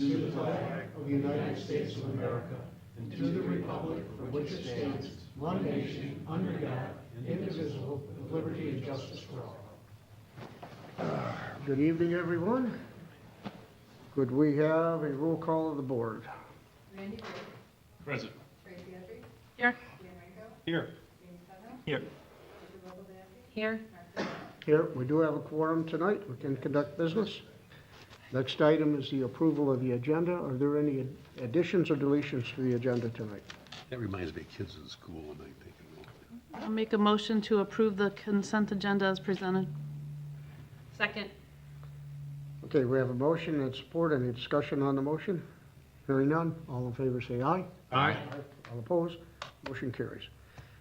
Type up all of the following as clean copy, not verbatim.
to the flag of the United States of America and to the republic for which it stands, one nation, under God, indivisible, with liberty and justice for all. Good evening, everyone. Could we have a roll call of the board? Randy Gray. Present. Tracy Edry. Here. Dan Ranko. Here. James Cudjoe. Here. Here. Here, we do have a quorum tonight. We can conduct business. Next item is the approval of the agenda. Are there any additions or deletions to the agenda tonight? That reminds me of kids in school and I think, I'll make a motion to approve the consent agenda as presented. Second. Okay, we have a motion and support. Any discussion on the motion? Hearing none. All in favor say aye. Aye. All opposed? Motion carries.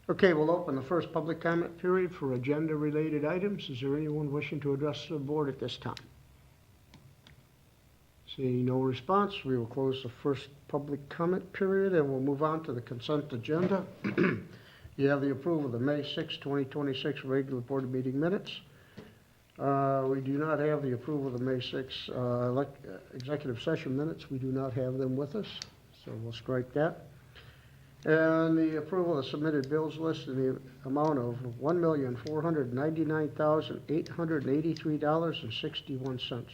Okay, we'll open the first public comment period for agenda-related items. Is there anyone wishing to address the board at this time? Seeing no response, we will close the first public comment period and we'll move on to the consent agenda. You have the approval of the May 6, 2026 regular board meeting minutes. We do not have the approval of the May 6 executive session minutes. We do not have them with us, so we'll strike that. And the approval of the submitted bills list in the amount of $1,499,883.61.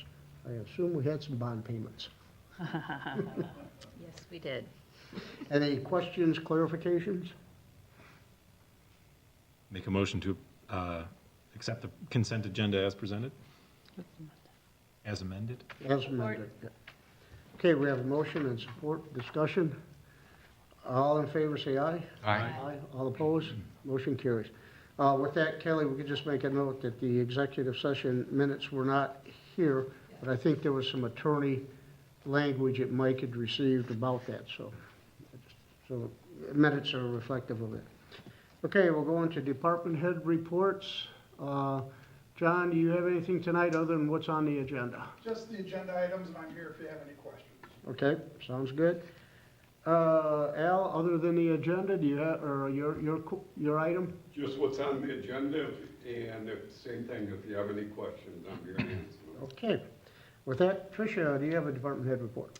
I assume we had some bond payments. Yes, we did. Any questions, clarifications? Make a motion to accept the consent agenda as presented, as amended. As amended. Yeah. Okay, we have a motion and support, discussion. All in favor say aye. Aye. All opposed? Motion carries. With that, Kelly, we could just make a note that the executive session minutes were not here, but I think there was some attorney language that Mike had received about that, so the minutes are reflective of it. Okay, we'll go into department head reports. John, do you have anything tonight other than what's on the agenda? Just the agenda items, and I'm here if you have any questions. Okay, sounds good. Al, other than the agenda, do you have, or your item? Just what's on the agenda, and same thing, if you have any questions, I'm here to answer them. Okay. With that, Tricia, do you have a department head report?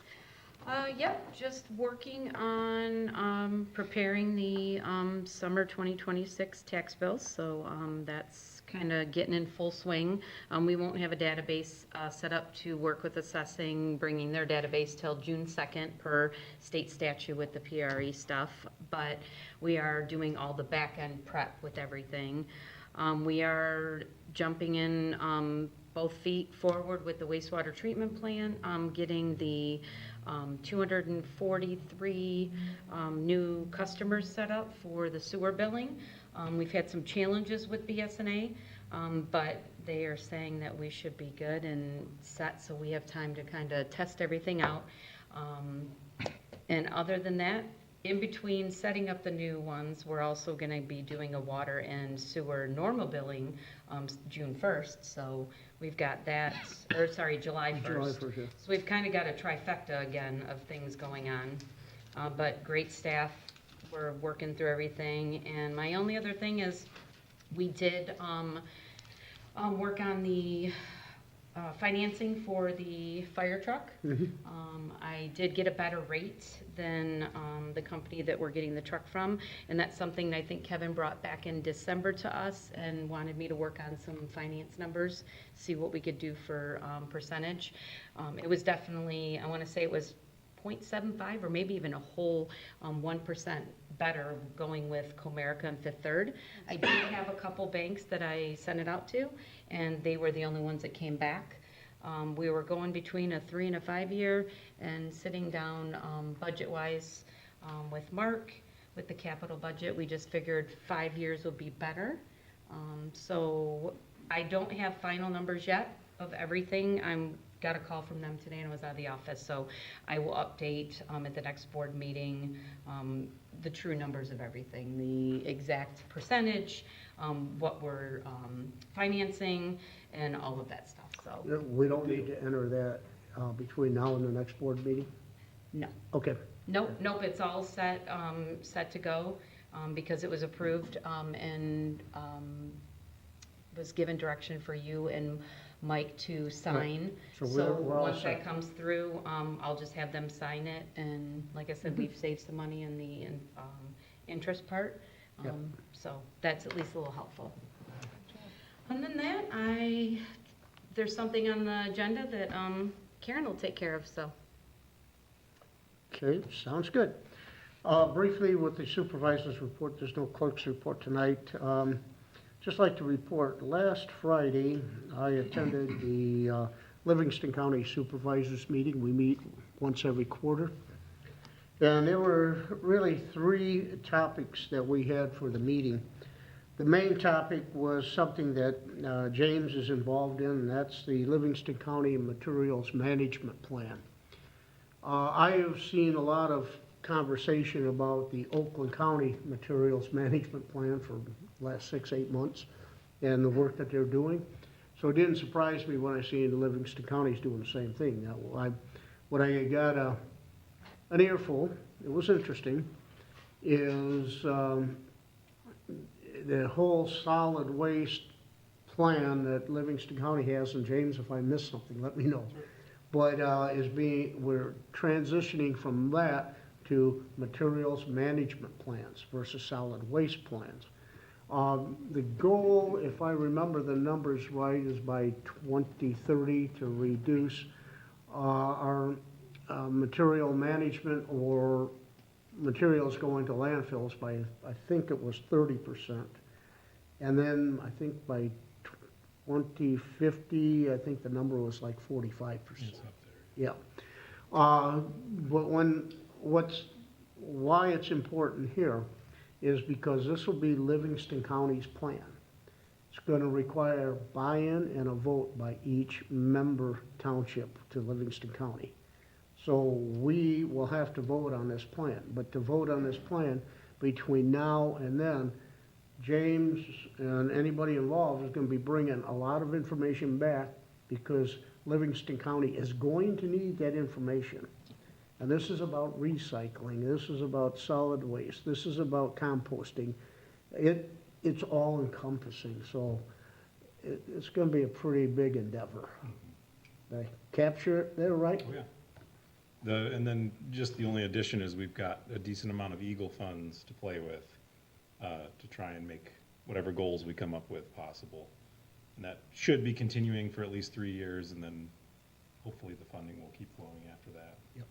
Yep, just working on preparing the summer 2026 tax bills, so that's kind of getting in full swing. We won't have a database set up to work with assessing, bringing their database till June 2nd per state statute with the PRE stuff, but we are doing all the back-end prep with everything. We are jumping in both feet forward with the wastewater treatment plant, getting the 243 new customers set up for the sewer billing. We've had some challenges with BSNA, but they are saying that we should be good and set, so we have time to kind of test everything out. And other than that, in between setting up the new ones, we're also going to be doing a water and sewer normal billing June 1st. So we've got that, or sorry, July 1st. July 1st, yeah. So we've kind of got a trifecta again of things going on. But great staff, we're working through everything. And my only other thing is we did work on the financing for the fire truck. Mm-hmm. I did get a better rate than the company that we're getting the truck from, and that's something that I think Kevin brought back in December to us and wanted me to work on some finance numbers, see what we could do for percentage. It was definitely, I want to say it was 0.75 or maybe even a whole 1% better going with Comerica and Fifth Third. I did have a couple banks that I sent it out to, and they were the only ones that came back. We were going between a 3 and a 5 year, and sitting down budget-wise with Mark, with the capital budget, we just figured 5 years would be better. So I don't have final numbers yet of everything. Got a call from them today and I was out of the office, so I will update at the next board meeting the true numbers of everything, the exact percentage, what we're financing, and all of that stuff. So We don't need to enter that between now and the next board meeting? no, Okay. nope, it's all set to go because it was approved and was given direction for you and Mike to sign. So So we're all once set. that comes through, I'll just have them sign it, and like I said, we've saved some money in the interest part. Yep. So that's at least a little helpful. Other than that, there's something on the agenda that Karen will take care of, so. Okay, sounds good. Briefly, with the supervisor's report, there's no clerk's report tonight. Just like to report, last Friday, I attended the Livingston County Supervisors Meeting. We meet once every quarter. And there were really 3 topics that we had for the meeting. The main topic was something that James is involved in, and that's the Livingston County Materials Management Plan. I have seen a lot of conversation about the Oakland County Materials Management Plan for the last 6-8 months and the work that they're doing. So it didn't surprise me when I seen the Livingston County's doing the same thing. Now, what I got an earful, it was interesting, is the whole solid waste plan that Livingston County has, and James, if I missed something, let me know. But we're transitioning from that to materials management plans versus solid waste plans. The goal, if I remember the numbers right, is by 2030 to reduce our material management or materials going to landfills by, I think it was 30%. And then I think by 2050, I think the number was like 45%. Yeah. But why it's important here is because this will be Livingston County's plan. It's going to require buy-in and a vote by each member township to Livingston County. So we will have to vote on this plan. But to vote on this plan, between now and then, James and anybody involved is going to be bringing a lot of information back because Livingston County is going to need that information. And this is about recycling, this is about solid waste, this is about composting. It's all encompassing, so it's going to be a pretty big endeavor. Did I capture it there right? Oh, yeah. And then just the only addition is we've got a decent amount of Eagle funds to play with to try and make whatever goals we come up with possible. And that should be continuing for at least 3 years, and then hopefully the funding will keep flowing after that. Yep.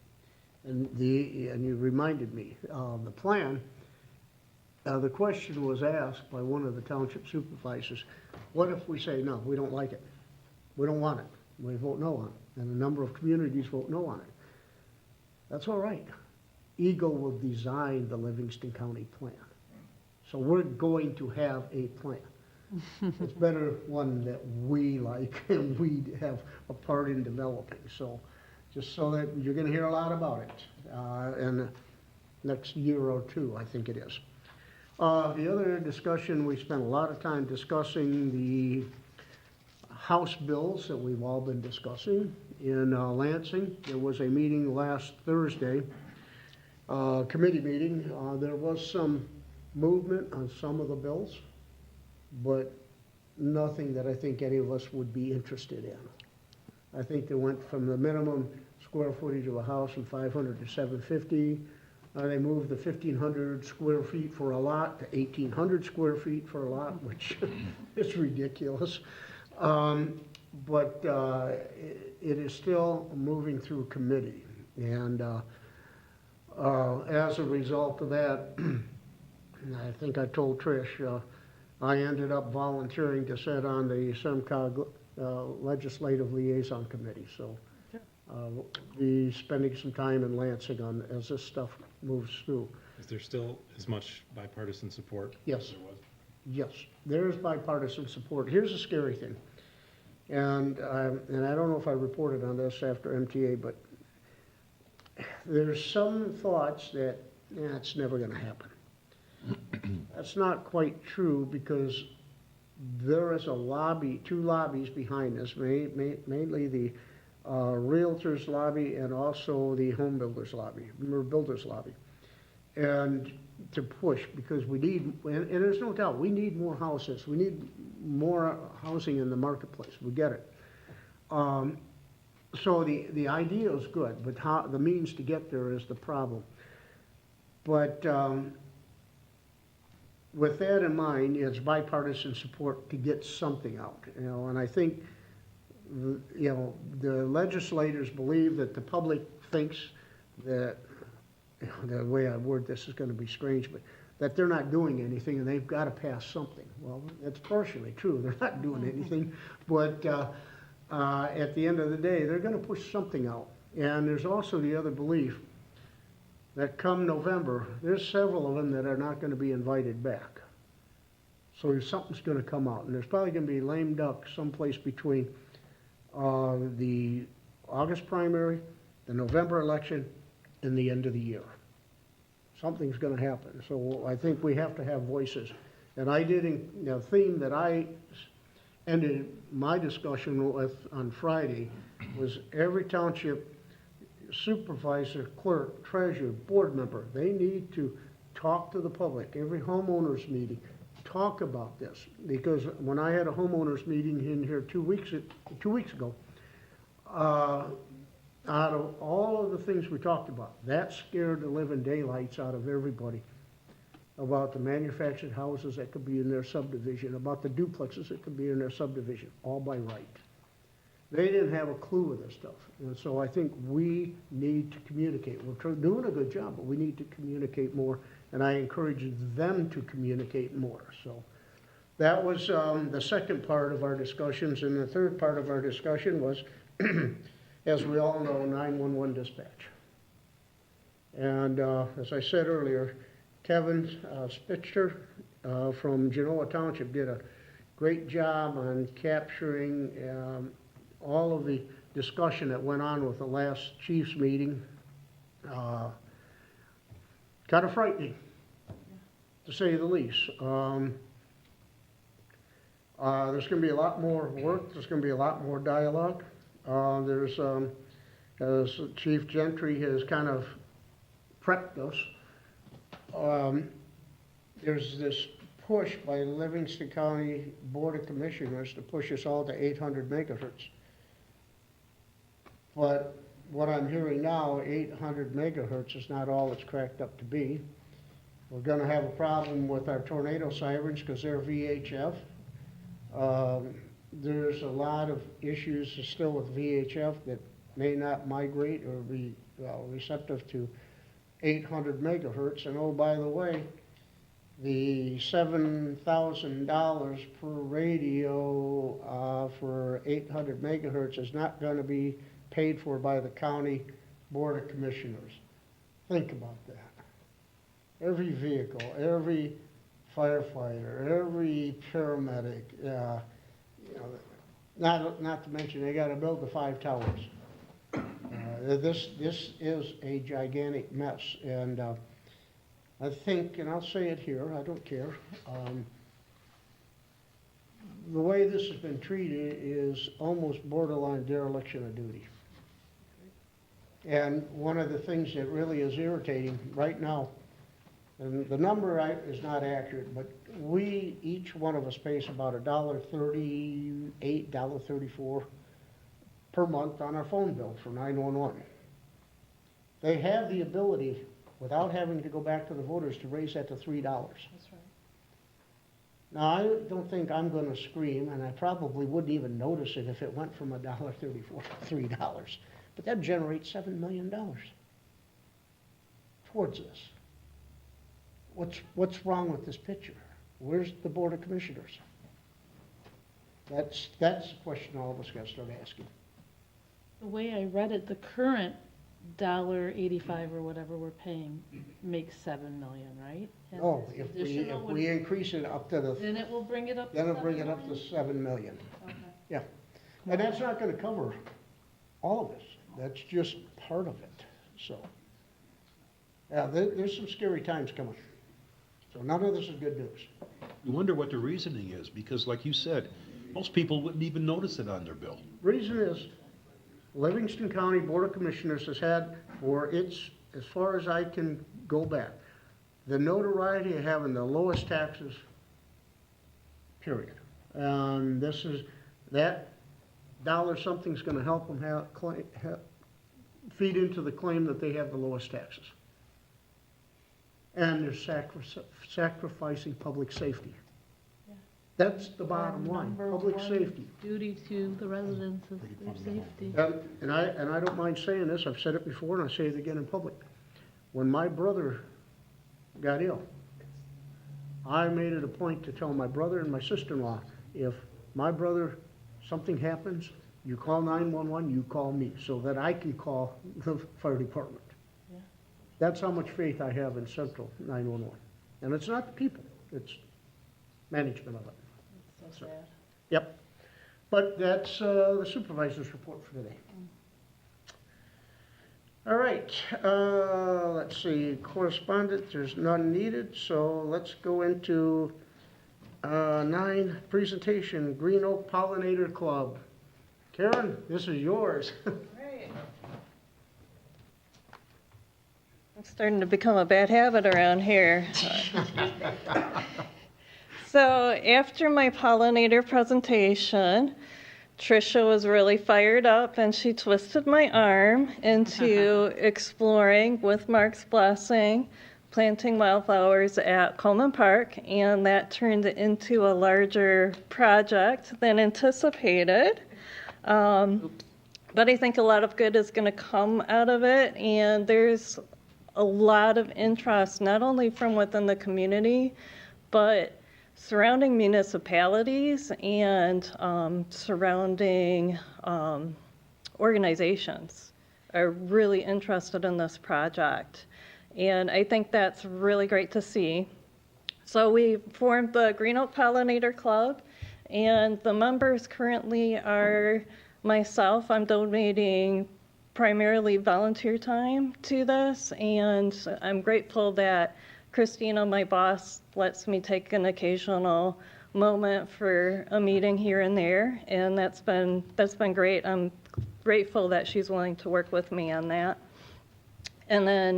And you reminded me, the plan, the question was asked by one of the township supervisors, what if we say, no, we don't like it, we don't want it, we vote no on it, and a number of communities vote no on it? That's all right. Eagle will design the Livingston County plan. So we're going to have a plan. It's better one that we like and we have a part in developing. So just so that you're going to hear a lot about it in the next year or 2, I think it is. The other discussion, we spent a lot of time discussing the House bills that we've all been discussing in Lansing. There was a meeting last Thursday, committee meeting. There was some movement on some of the bills, but nothing that I think any of us would be interested in. I think they went from the minimum square footage of a house from 500 to 750. They moved the 1,500 square feet for a lot to 1,800 square feet for a lot, which is ridiculous. But it is still moving through committee. And as a result of that, I think I told Trish, I ended up volunteering to sit on the SEMCOG Legislative Liaison Committee. So be spending some time in Lansing as this stuff moves through. Is there still as much bipartisan support Yes. as there was? Yes, there is bipartisan support. Here's the scary thing, and I don't know if I reported on this after MTA, but there's some thoughts that it's never going to happen. That's not quite true because there is a lobby, 2 lobbies behind this, mainly the Realtors lobby and also the Home Builders lobby, or Builders lobby. And to push, because we need, and there's no doubt, we need more houses. We need more housing in the marketplace. We get it. So the idea is good, but how, the means to get there is the problem. But with that in mind, it's bipartisan support to get something out, you know, and I think, you know, the legislators believe that the public thinks that, you know, the way I word this is gonna be strange, but that they're not doing anything and they've gotta pass something. Well, that's partially true, they're not doing anything, but, at the end of the day, they're gonna push something out. And there's also the other belief that come November, there's several of them that are not gonna be invited back. So something's gonna come out, and there's probably gonna be lame duck someplace between, the August primary, the November election, and the end of the year. Something's gonna happen, so I think we have to have voices. And I did, the theme that I ended my discussion with on Friday was every township supervisor, clerk, treasurer, board member, they need to talk to the public, every homeowners meeting, talk about this. Because when I had a homeowners meeting in here 2 weeks ago, out of all of the things we talked about, that scared the living daylights out of everybody. About the manufactured houses that could be in their subdivision, about the duplexes that could be in their subdivision, all by right. They didn't have a clue of this stuff, and so I think we need to communicate. We're doing a good job, but we need to communicate more, and I encourage them to communicate more. So that was the second part of our discussions, and the third part of our discussion was, as we all know, 911 dispatch. And as I said earlier, Kevin Spitzer from Genoa Township did a great job on capturing all of the discussion that went on with the last chiefs meeting. Kind of frightening, to say the least. There's going to be a lot more work. There's going to be a lot more dialogue. As Chief Gentry has kind of prepped us, there's this push by Livingston County Board of Commissioners to push us all to 800 megahertz. But what I'm hearing now, 800 megahertz is not all it's cracked up to be. We're gonna have a problem with our tornado sirens because they're VHF. There's a lot of issues still with VHF that may not migrate or be receptive to 800 megahertz. And oh, by the way, the $7,000 per radio for 800 megahertz is not going to be paid for by the county board of commissioners. Think about that. Every vehicle, every firefighter, every paramedic, you know, not to mention they got to build the 5 towers. This is a gigantic mess, and I think, and I'll say it here, I don't care, the way this has been treated is almost borderline dereliction of duty. And one of the things that really is irritating right now, and the number is not accurate, but each one of us pays about $1.38, $1.34 per month on our phone bill for 911. They have the ability, without having to go back to the voters, to raise that to $3. That's right. Now, I don't think I'm gonna scream, and I probably wouldn't even notice it if it went from $1.34 to $3. But that generates $7 million towards this. What's wrong with this picture? Where's the Board of Commissioners? That's the question all of us gotta start asking. The way I read it, the current $1.85 or whatever we're paying makes $7 million, right? And Oh, this if additional we increase it up to the, Then it will bring it up to then it'll bring $7 it up to million? 7 million. Okay. Yeah, and that's not gonna cover all of this. That's just part of it, so. Yeah, there's some scary times coming. So none of this is good news. You wonder what the reasoning is, because like you said, most people wouldn't even notice it on their bill. Reason is, Livingston County Board of Commissioners has had, for its, as far as I can go back, the notoriety of having the lowest taxes, period. And that dollar something's gonna help them feed into the claim that they have the lowest taxes. And they're sacrificing public safety. Yeah. That's the bottom Our line, number public one safety. Duty to the residents is their safety. And I don't mind saying this, I've said it before and I say it again in public. When my brother got ill, I made it a point to tell my brother and my sister-in-law, if my brother, something happens, you call 911, you call me, so that I can call the fire department. Yeah. That's how much faith I have in Central 911. And it's not the people, it's management of it. It's so sad. Yep. But that's the supervisor's report for today. All right, let's see, correspondence, there's none needed, so let's go into 9, presentation, Green Oak Pollinator Club. Karen, this is yours. Right. It's starting to become a bad habit around here. So after my pollinator presentation, Tricia was really fired up and she twisted my arm into exploring, with Mark's blessing, planting wildflowers at Coleman Park, and that turned into a larger project than anticipated. But I think a lot of good is going to come out of it, and there's a lot of interest, not only from within the community, but surrounding municipalities and surrounding organizations are really interested in this project. And I think that's really great to see. So we formed the Green Oak Pollinator Club, and the members currently are myself. I'm donating primarily volunteer time to this, and I'm grateful that Christina, my boss, lets me take an occasional moment for a meeting here and there, and that's been great. I'm grateful that she's willing to work with me on that. And then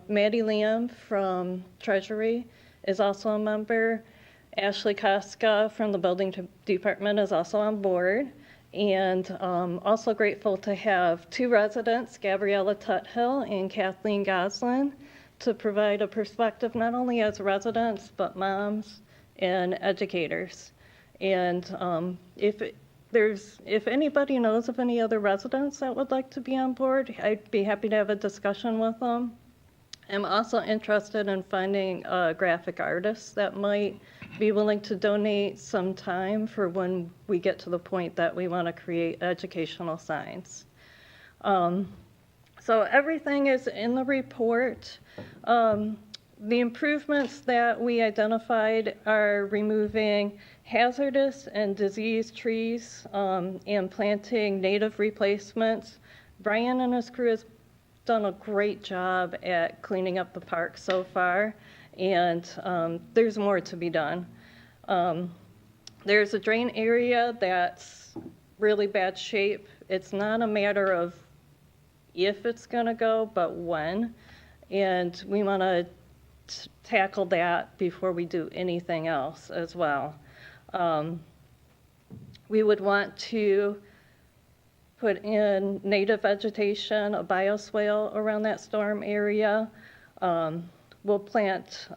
Maddie Liam from Treasury is also a member. Ashley Koska from the Building Department is also on board. And also grateful to have 2 residents, Gabriella Tuthill and Kathleen Goslin, to provide a perspective not only as residents, but moms and educators. And if anybody knows of any other residents that would like to be on board, I'd be happy to have a discussion with them. I'm also interested in finding a graphic artist that might be willing to donate some time for when we get to the point that we want to create educational signs. So everything is in the report. The improvements that we identified are removing hazardous and diseased trees and planting native replacements. Brian and his crew has done a great job at cleaning up the park so far, and there's more to be done. There's a drain area that's really bad shape. It's not a matter of if it's going to go, but when. And we want to tackle that before we do anything else as well. We would want to put in native vegetation, a bioswale around that storm area. We'll plant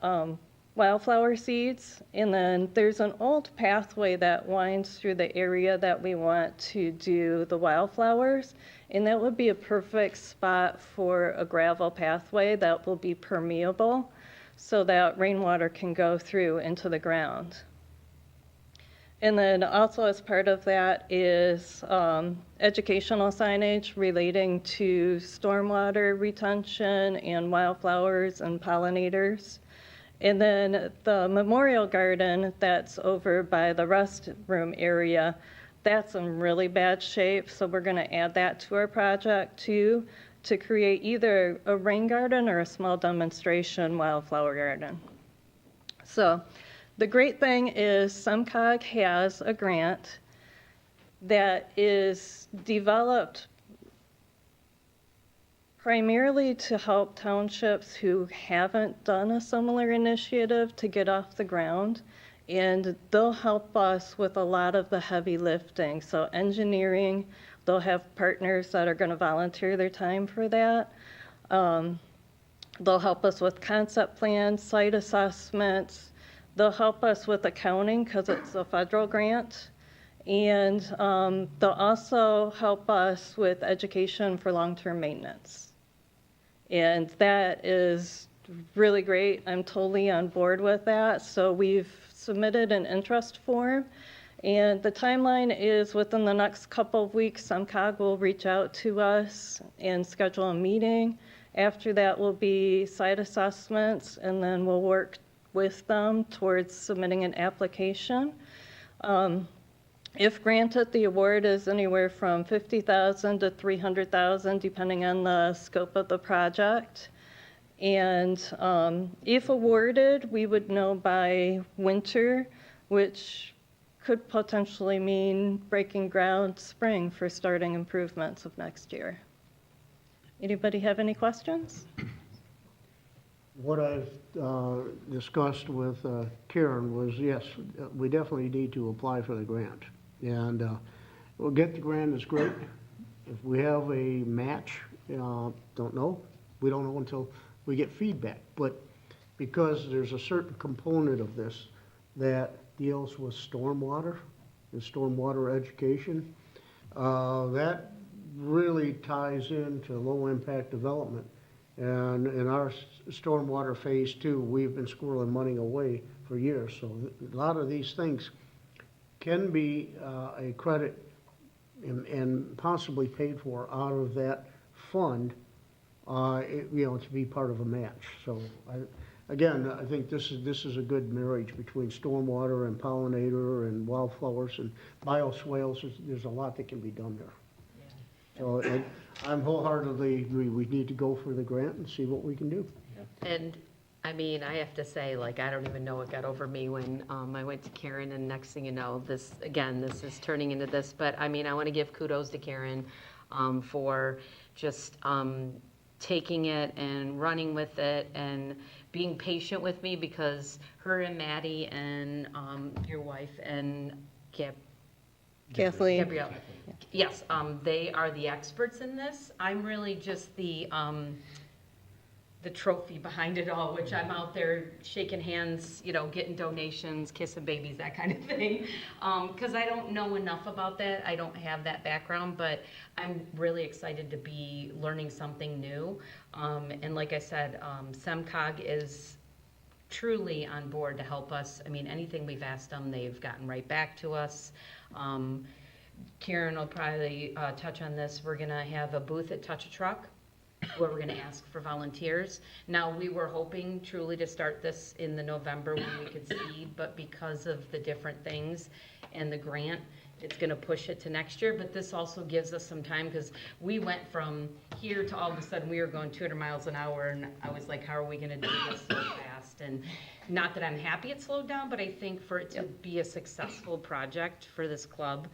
wildflower seeds, and then there's an old pathway that winds through the area that we want to do the wildflowers, and that would be a perfect spot for a gravel pathway that will be permeable so that rainwater can go through into the ground. And then also as part of that is educational signage relating to stormwater retention and wildflowers and pollinators. And then the memorial garden that's over by the restroom area, that's in really bad shape, so we're going to add that to our project too, to create either a rain garden or a small demonstration wildflower garden. So the great thing is SEMCOG has a grant that is developed primarily to help townships who haven't done a similar initiative to get off the ground. and they'll help us with a lot of the heavy lifting. So engineering, they'll have partners that are going to volunteer their time for that. They'll help us with concept plans, site assessments. They'll help us with accounting because it's a federal grant. And they'll also help us with education for long-term maintenance. And that is really great. I'm totally on board with that. So we've submitted an interest form. And the timeline is within the next couple of weeks, SEMCOG will reach out to us and schedule a meeting. After that will be site assessments, and then we'll work with them towards submitting an application. If granted, the award is anywhere from $50,000 to $300,000, depending on the scope of the project. And if awarded, we would know by winter, which could potentially mean breaking ground spring for starting improvements of next year. Anybody have any questions? What I've discussed with Karen was, yes, we definitely need to apply for the grant. And we'll get the grant is great. If we have a match, don't know. We don't know until we get feedback. But because there's a certain component of this that deals with stormwater and stormwater education, that really ties into low-impact development. And in our stormwater phase 2, we've been squirreling money away for years. So a lot of these things can be a credit and possibly paid for out of that fund, to be part of a match. So again, I think this is a good marriage between stormwater and pollinator and wildflowers and bioswales. There's a lot that can be done there. So I'm wholeheartedly agree. We need to go for the grant and see what we can do. And, I mean, I have to say, like, I don't even know what got over me when I went to Karen, and next thing you know, this is turning into this. But, I mean, I want to give kudos to Karen for just taking it and running with it and being patient with me, because her and Maddie and your wife and Kathleen? Gabrielle. Yes, they are the experts in this. I'm really just the trophy behind it all, which I'm out there shaking hands, getting donations, kissing babies, that kind of thing. Because I don't know enough about that. I don't have that background, but I'm really excited to be learning something new. And like I said, SEMCOG is truly on board to help us. I mean, anything we've asked them, they've gotten right back to us. Karen will probably touch on this. We're going to have a booth at Touch a Truck where we're going to ask for volunteers. Now, we were hoping truly to start this in the November when we could seed, but because of the different things and the grant, it's going to push it to next year. But this also gives us some time, because we went from here to all of a sudden we were going 200 miles an hour, and I was like, how are we going to do this so fast? And not that I'm happy it slowed down, but I think for it to be a successful project for this club,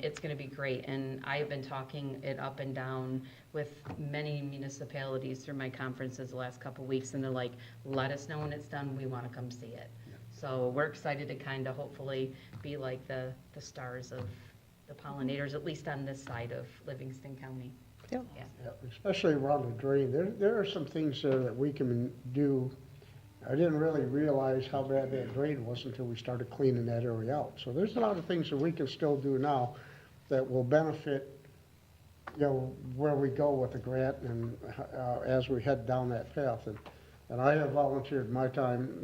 it's going to be great. And I have been talking it up and down with many municipalities through my conferences the last couple of weeks, and they're like, let us know when it's done, we want to come see it. So we're excited to kind of hopefully be like the stars of the pollinators, at least on this side of Livingston County. Yep. Yeah. Yeah, especially around the drain. There are some things there that we can do. I didn't really realize how bad that drain was until we started cleaning that area out. So there's a lot of things that we can still do now that will benefit, where we go with the grant and as we head down that path. And I have volunteered my time,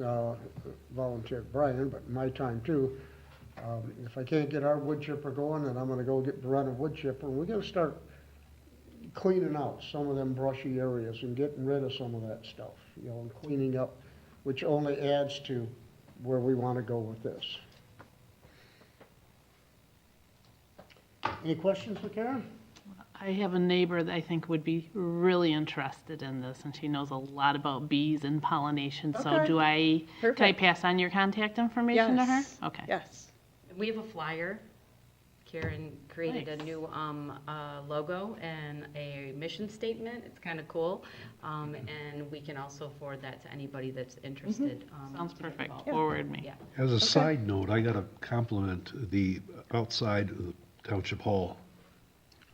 volunteered Brian, but my time too. If I can't get our wood chipper going, then I'm gonna go run a wood chipper. We're gonna start cleaning out some of them brushy areas and getting rid of some of that stuff, and cleaning up, which only adds to where we want to go with this. Any questions for Karen? I have a neighbor that I think would be really interested in this, and she knows a lot about bees and pollination. So Okay. can I Perfect. pass on your contact information to her? Yes. Okay. Yes. We have a flyer. Karen created a Nice. new logo and a mission statement. It's kind of cool. And we can also forward that to anybody that's interested. Sounds to get perfect. involved. Forward me. Yeah. As a side note, I gotta compliment the outside of the Township Hall.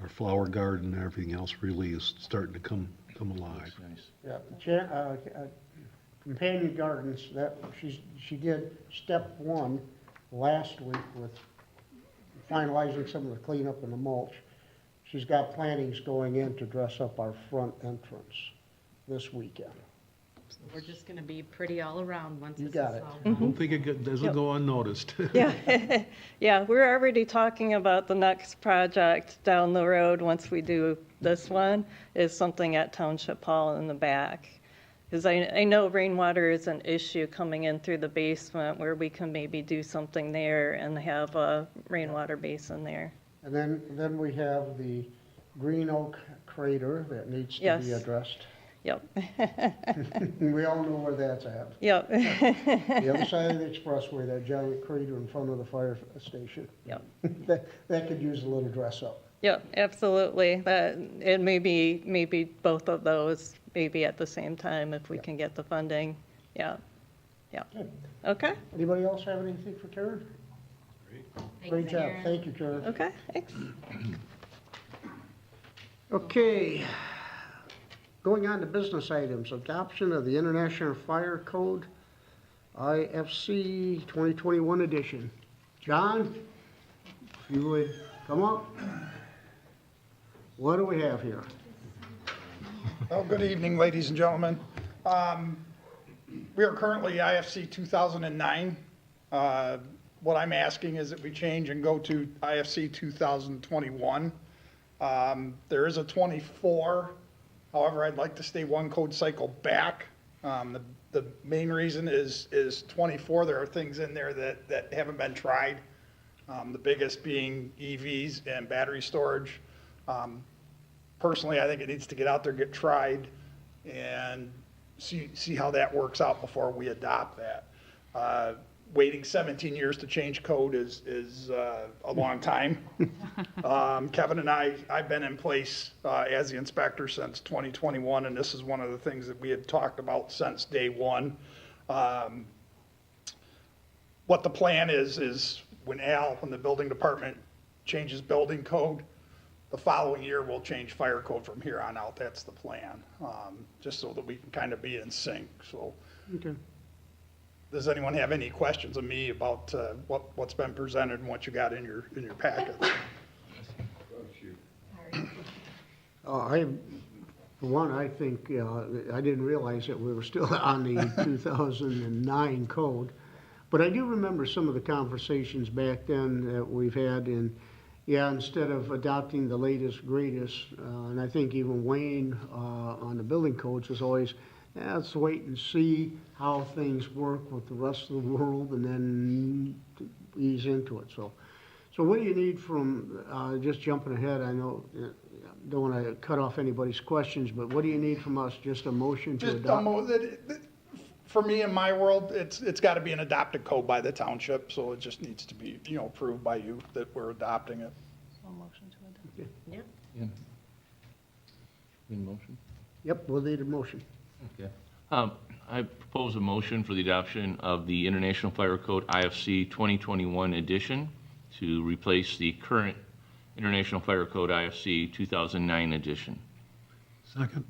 Our flower garden and everything else really is starting to come alive. Yeah, Companion Gardens, that, she did step one last week with finalizing some of the cleanup and the mulch. She's got plantings going in to dress up our front entrance this weekend. We're just going to be pretty all around once You this got is it. all I done. don't think it doesn't go unnoticed. Yeah, yeah, we're already talking about the next project down the road, once we do this one, is something at Township Hall in the back. Because I know rainwater is an issue coming in through the basement, where we can maybe do something there and have a rainwater basin there. And then we have the Green Oak crater that needs to be Yes. addressed. Yep, We all know where that's at. yep, The other side of the expressway, that giant crater in front of the fire station. yep. That could use a little dress up. Yep, absolutely. That, it maybe both of those, maybe at the same time, if we can get the funding. Yeah, yeah. Good. Okay, Anybody else have anything for Karen? Thanks, Great job, Karen. thank you, Karen. okay, thanks. Okay, going on to business items, adoption of the International Fire Code, IFC 2021 edition. John, if you would come up. What do we have here? Well, good evening, ladies and gentlemen. We are currently IFC 2009. What I'm asking is that we change and go to IFC 2021. There is a 24, however, I'd like to stay one code cycle back. The main reason is 24, there are things in there that haven't been tried. The biggest being EVs and battery storage. Personally, I think it needs to get out there, get tried, and see how that works out before we adopt that. Waiting 17 years to change code is a long time. Kevin and I've been in place as the inspector since 2021, and this is one of the things that we had talked about since day one. What the plan is when the building department changes building code, the following year we'll change fire code from here on out. That's the plan, just so that we can kind of be in sync. So, Okay. does anyone have any questions of me about what's been presented and what you got in your packet? For one, I think, I didn't realize that we were still on the 2009 code. But I do remember some of the conversations back then that we've had, and yeah, instead of adopting the latest, greatest, and I think even Wayne on the building codes was always, let's wait and see how things work with the rest of the world and then ease into it. So what do you need from, just jumping ahead, I know, don't want to cut off anybody's questions, but what do you need from us? Just a motion to Just adopt? for me, in my world, it's got to be an adopted code by the township, so it just needs to be, approved by you that we're adopting it. So motion to adopt. Yeah. Need a motion? Yep, we'll need a motion. Okay. I propose a motion for the adoption of the International Fire Code IFC 2021 edition to replace the current International Fire Code IFC 2009 edition. Second?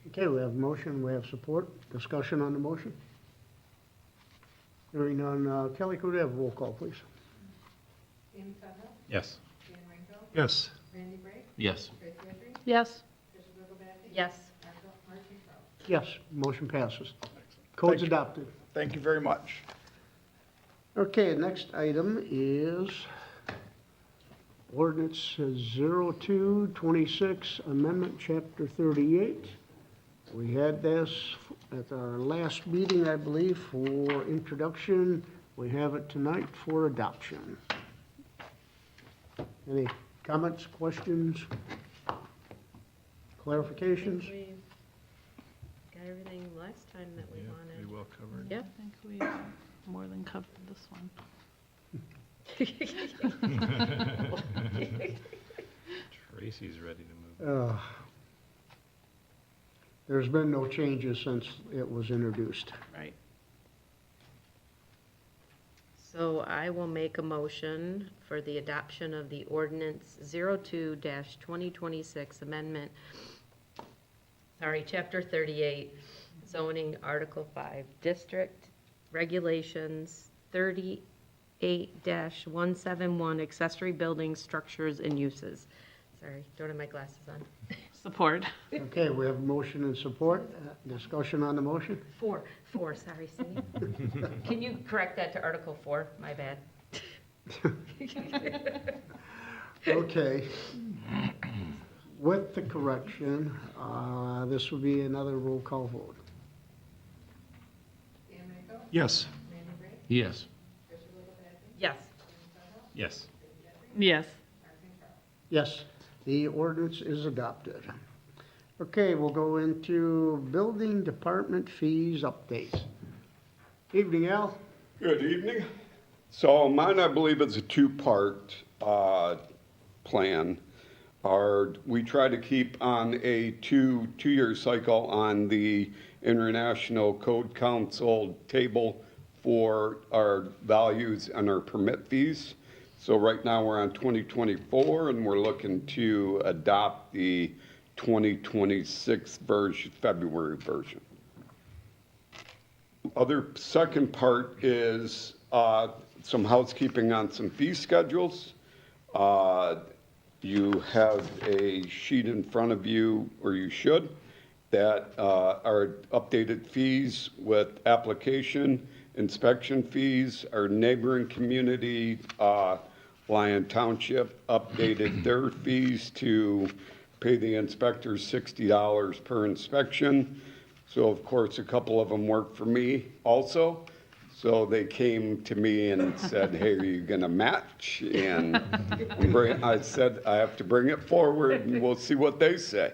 Okay, we have a motion, we have support. Discussion on the motion? Hearing none, Kelly, could we have a roll call, please? Sam Sutton, Yes. Dan Ringo, Yes. Randy Brake, Yes. Tracy Edry, Yes. Tricia Littleback. Yes. Marcy Crowe. Yes, motion passes. Code's Thank you. adopted. Thank you very much. Okay, next item is ordinance 0226, amendment chapter 38. We had this at our last meeting, I believe, for introduction. We have it tonight for adoption. Any comments, questions, clarifications? We got everything last time that we wanted. well covered. Yep. I think we more than covered this one. Tracy's ready to move. There's been no changes since it was introduced. Right. So I will make a motion for the adoption of the ordinance 02-2026 amendment, chapter 38, zoning, article 5, district regulations 38-171, accessory buildings, structures, and uses. Sorry, don't have my glasses on. Support. Okay, we have a motion and support. Discussion on the motion? Four, sorry, Cindy. Can you correct that to Article 4? My bad. Okay. With the correction, this will be another roll call vote. Dan Rico, Yes. Randy Gray, Yes. Tricia Ligglebacki, Yes. Yes. Yes. Martin Crowe. Yes, the ordinance is adopted. Okay, we'll go into building department fees updates. Evening, Al. Good evening. So mine, I believe, is a two-part plan. We try to keep on a two-year cycle on the International Code Council table for our values and our permit fees. So right now, we're on 2024, and we're looking to adopt the 2026 version, February version. Other second part is some housekeeping on some fee schedules. You have a sheet in front of you, or you should, that are updated fees with application, inspection fees. Our neighboring community, Lyon Township, updated their fees to pay the inspectors $60 per inspection. So of course, a couple of them work for me also. So they came to me and said, hey, are you gonna match? And I said, I have to bring it forward and we'll see what they say.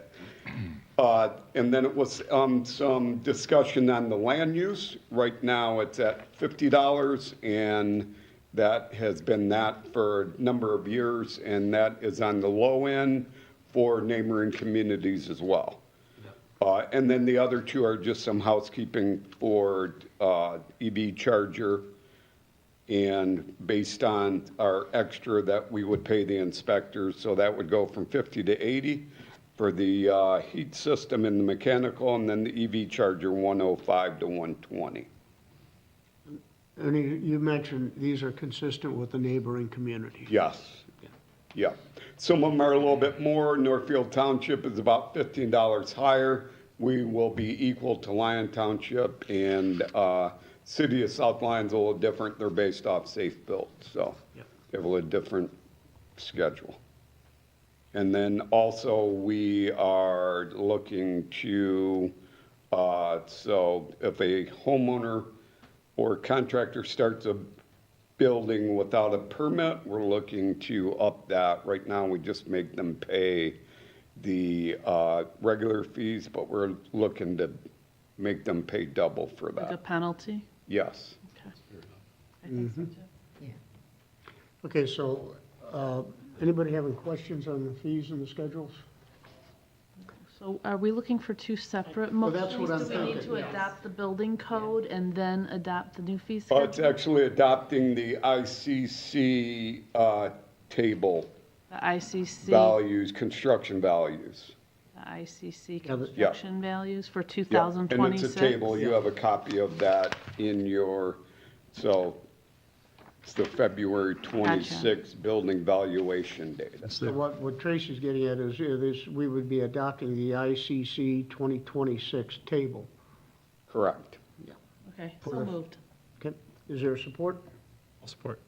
And then it was some discussion on the land use. Right now, it's at $50, and that has been that for a number of years, and that is on the low end for neighboring communities as well. And then the other two are just some housekeeping for EV charger, and based on our extra that we would pay the inspectors, so that would go from 50 to 80 for the heat system and the mechanical, and then the EV charger 105 to 120. And you mentioned these are consistent with the neighboring communities. Yes. Yeah. Some of them are a little bit more. Northfield Township is about $15 higher. We will be equal to Lyon Township, and City of South Lyon's a little different. They're based off safe built, so they have a little different schedule. And then also we are looking to, so if a homeowner or contractor starts a building without a permit, we're looking to up that. Right now, we just make them pay the regular fees, but we're looking to make them pay double for Like a that. penalty? Yes. Okay. I think so too. Okay, so, anybody having questions on the fees and the schedules? So are we looking for two separate Well, motions? that's what I'm Do we need thinking, to yes. adopt the building code and then adopt the new fee It's schedule? actually adopting the ICC table The ICC, values, construction values. the ICC Yeah, construction values for Yeah, 2026? And it's a table, you have a copy of that in your, so it's the February 26th building valuation data. So what Tracy's getting at is, we would be adopting the ICC 2026 table. Correct. Okay, so moved. Okay, is there support? I'll support.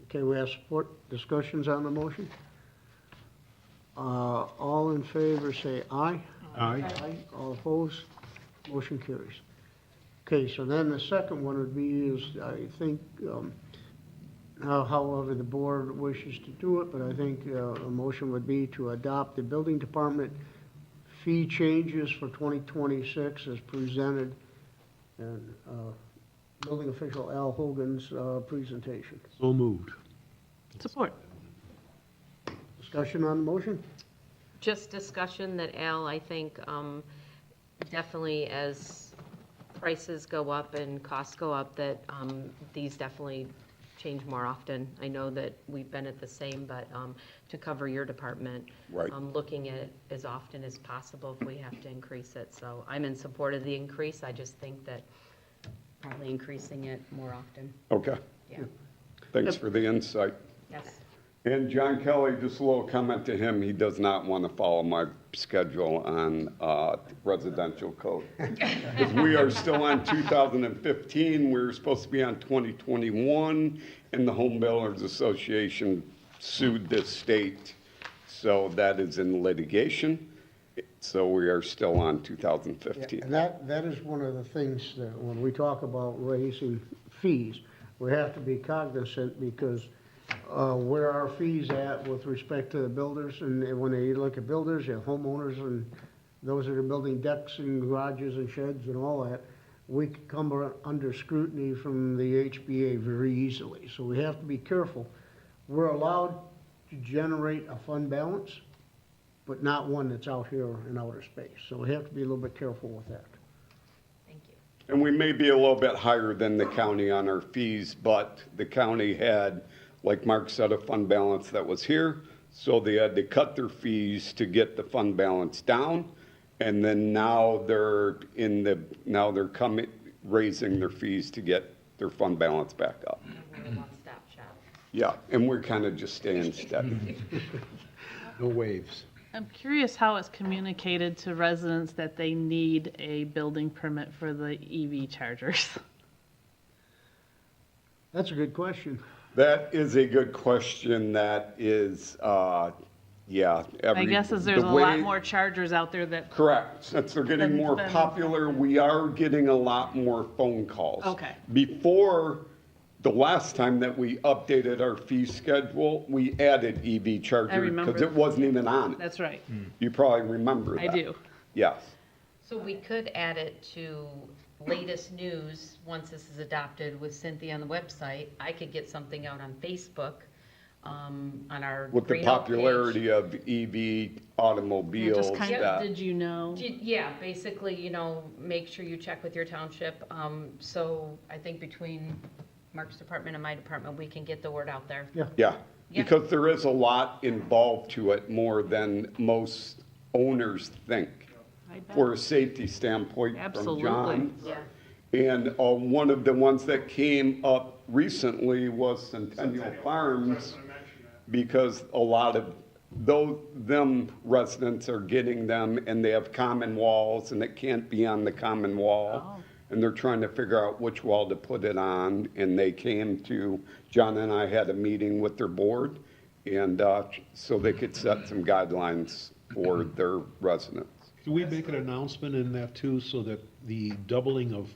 Okay, we have support. Discussions on the motion? All in favor, say aye. Aye. All opposed? Motion carries. Okay, so then the second one would be is, I think, however the board wishes to do it, but I think a motion would be to adopt the building department fee changes for 2026 as presented, and building official Al Hogan's presentation. So moved. Support. Discussion on the motion? Just discussion that Al, I think, definitely as prices go up and costs go up, that these definitely change more often. I know that we've been at the same, but to cover your department, Right. looking at it as often as possible if we have to increase it. So I'm in support of the increase. I just think that probably increasing it more often. Okay, Yeah, thanks for the insight. yes. And John Kelly, just a little comment to him, he does not want to follow my schedule on residential code. Because we are still on 2015, we were supposed to be on 2021, and the Home Builders Association sued the state, so that is in litigation. So we are still on 2015. And that is one of the things that when we talk about raising fees, we have to be cognizant because where are fees at with respect to the builders? And when they look at builders, you have homeowners and those that are building decks and garages and sheds and all that, we could come under scrutiny from the HBA very easily. So we have to be careful. We're allowed to generate a fund balance, but not one that's out here in outer space. So we have to be a little bit careful with that. Thank you. And we may be a little bit higher than the county on our fees, but the county had, like Mark said, a fund balance that was here, so they had to cut their fees to get the fund balance down. And then now they're coming, raising their fees to get their fund balance back up. We're a one-stop shop. Yeah, and we're kind of just staying steady. No waves. I'm curious how it's communicated to residents that they need a building permit for the EV chargers. That's a good question. That is a good question. That is, yeah. My guess is there's a lot more chargers out there that, Correct. Since they're getting more Then- popular, we are getting a lot more phone calls. Okay. Before, the last time that we updated our fee schedule, we added EV chargers. remember Because it wasn't even on it. that's right. You probably remember I that. do. Yes. So we could add it to latest news, once this is adopted with Cynthia on the website. I could get something out on Facebook, on our. With the Green Oak page. popularity of EV automobiles, Just kind of, that, did you know? Yeah, basically, make sure you check with your township. So I think between Mark's department and my department, we can get the word out there. Yeah. yeah. Yeah. Because there is a lot involved to it, more than most owners think. I bet. For a safety standpoint from Absolutely. John. Yeah. And one of the ones that came up recently was Centennial Farms, because a lot of them residents are getting them, and they have common walls, and it can't be on the common wall. Oh. And they're trying to figure out which wall to put it on, and they came to, John and I had a meeting with their board, and so they could set some guidelines for their residents. Do we make an announcement in that too, so that the doubling of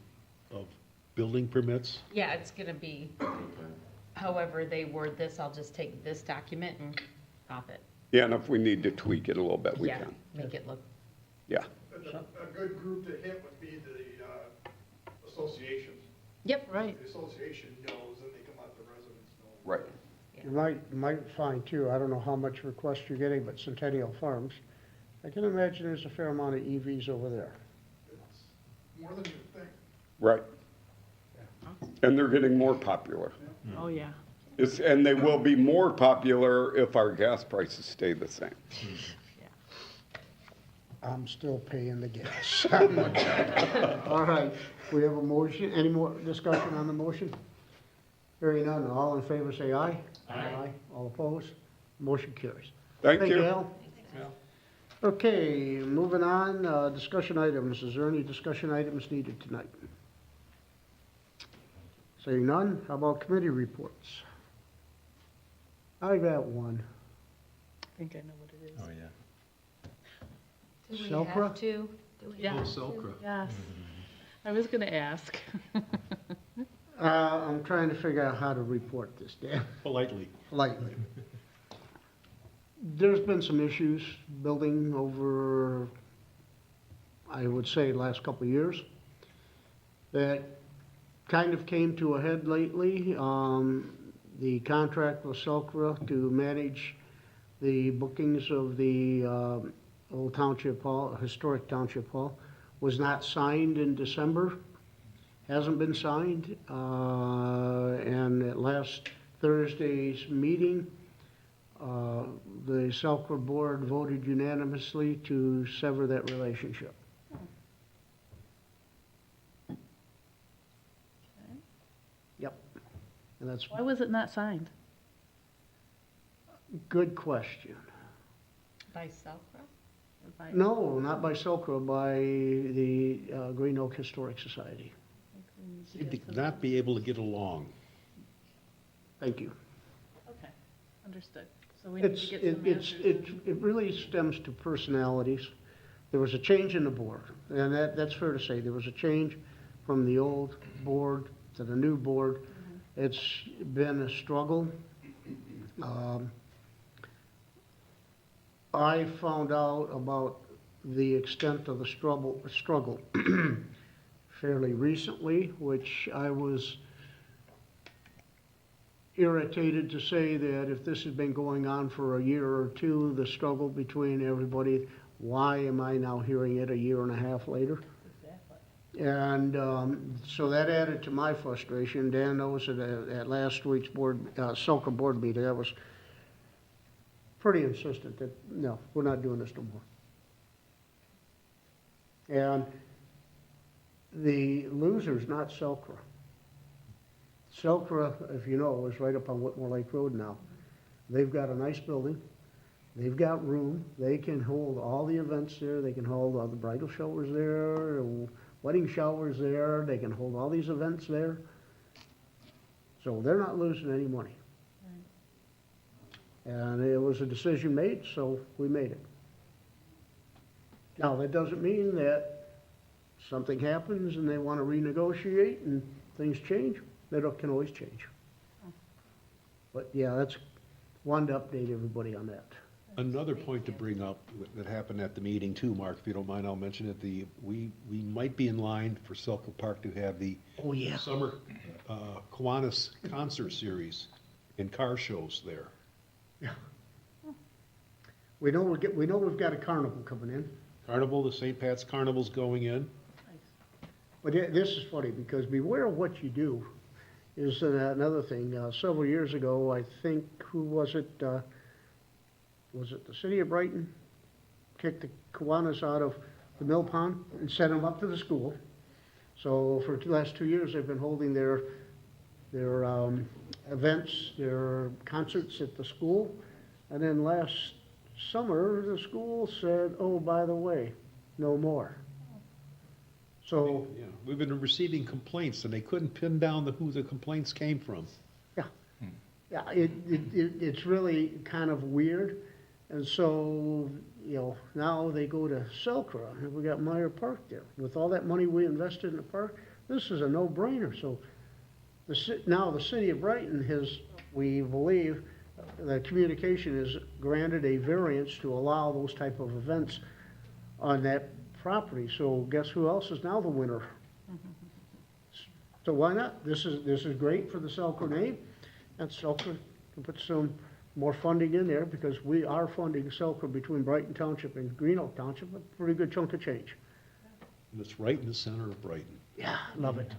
building permits? Yeah, it's gonna be, however they word this, I'll just take this document and pop it. Yeah, and if we need to tweak it a little bit, we Yeah, can. make it look, Yeah, A good group to hit would be the associations. yep. Right. The association knows, and they can let the residents know. right. You might find too, I don't know how much requests you're getting, but Centennial Farms, I can imagine there's a fair amount of EVs over there. It's more than you think. Right. And they're getting more popular. Oh, yeah. And they will be more popular if our gas prices stay the same. I'm still paying the gas. All right, we have a motion. Any more discussion on the motion? Hearing none, all in favor say aye. Aye. All opposed? Motion carries. Thank you. Al. Okay, moving on, discussion items. Is there any discussion items needed tonight? Saying none, how about committee reports? I got one. I think I know what it is. Oh, yeah. Do we Selkra? have to? Do we Yeah. have Oh, to? Selkra. Yes. I was gonna ask. I'm trying to figure out how to report this, Dan, Politely. politely. There's been some issues building over, I would say, the last couple of years that kind of came to a head lately. the contract with Selkra to manage the bookings of the old Township Hall, historic Township Hall, was not signed in December. Hasn't been signed. And at last Thursday's meeting, the Selkra board voted unanimously to sever that relationship. Yep. And that's Why was it not signed? a good question. By Selkra? Or by- No, not by Selkra, by the Green Oak Historic Society. They did not be able to get along. Thank you. Okay, understood. So we need It's, to get it, some it's, answers. it really stems to personalities. There was a change in the board, and that's fair to say. There was a change from the old board to the new board. It's been a struggle. I found out about the extent of the struggle fairly recently, which I was irritated to say that if this had been going on for a year or two, the struggle between everybody, why am I now hearing it a year and a half later? Exactly. And so that added to my frustration. Dan knows that at last week's Selkra board meeting, I was pretty insistent that, no, we're not doing this no more. And the loser's not Selkra. Selkra, if you know, is right up on Whitmore Lake Road now. They've got a nice building. They've got room. They can hold all the events there. They can hold all the bridal showers there, wedding showers there. They can hold all these events there. So they're not losing any money. And it was a decision made, so we made it. Now, that doesn't mean that something happens and they want to renegotiate and things change. They can always change. But yeah, that's wanted to update everybody on that. Another point to bring up that happened at the meeting too, Mark, if you don't mind, I'll mention it. We might be in line for Selkra Park to have the Oh, yeah. summer Kiwanis concert series and car shows there. Yeah. We know we've got a carnival coming in. Carnival, the St. Pat's Carnival's going in. But this is funny because beware of what you do is another thing. Several years ago, I think, who was it? Was it the city of Brighton? Kicked the Kiwanis out of the mill pond and sent them up to the school. So for the last 2 years, they've been holding their events, their concerts at the school. And then last summer, the school said, oh, by the way, no more. So, Yeah, we've been receiving complaints and they couldn't pin down who the complaints came from. yeah, it's really kind of weird. And so, now they go to Selkra, and we got Meyer Park there. With all that money we invested in the park, this is a no-brainer. So now the city of Brighton has, we believe, the communication is granted a variance to allow those type of events on that property. So guess who else is now the winner? So why not? This is great for the Selkra name, and Selkra can put some more funding in there because we are funding Selkra between Brighton Township and Green Oak Township, a pretty good chunk of change. And it's right in the center of Brighton. Yeah, love it.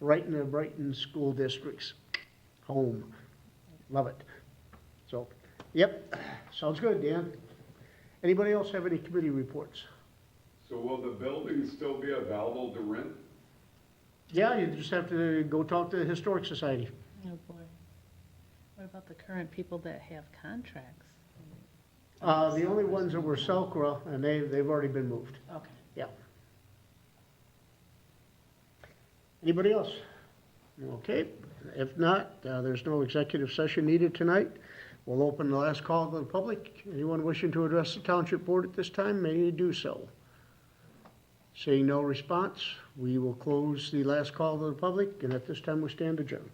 Right in the Brighton school district's home. Love it. So, yep, sounds good, Dan. Anybody else have any committee reports? So will the building still be available to rent? Yeah, you just have to go talk to the Historic Society. Oh, boy. What about the current people that have contracts? The only ones that were Selkra, and they've already been moved. Okay. Yeah. Anybody else? Okay, if not, there's no executive session needed tonight. We'll open the last call to the public. Anyone wishing to address the Township Board at this time may do so. Seeing no response, we will close the last call to the public, and at this time we stand adjourned.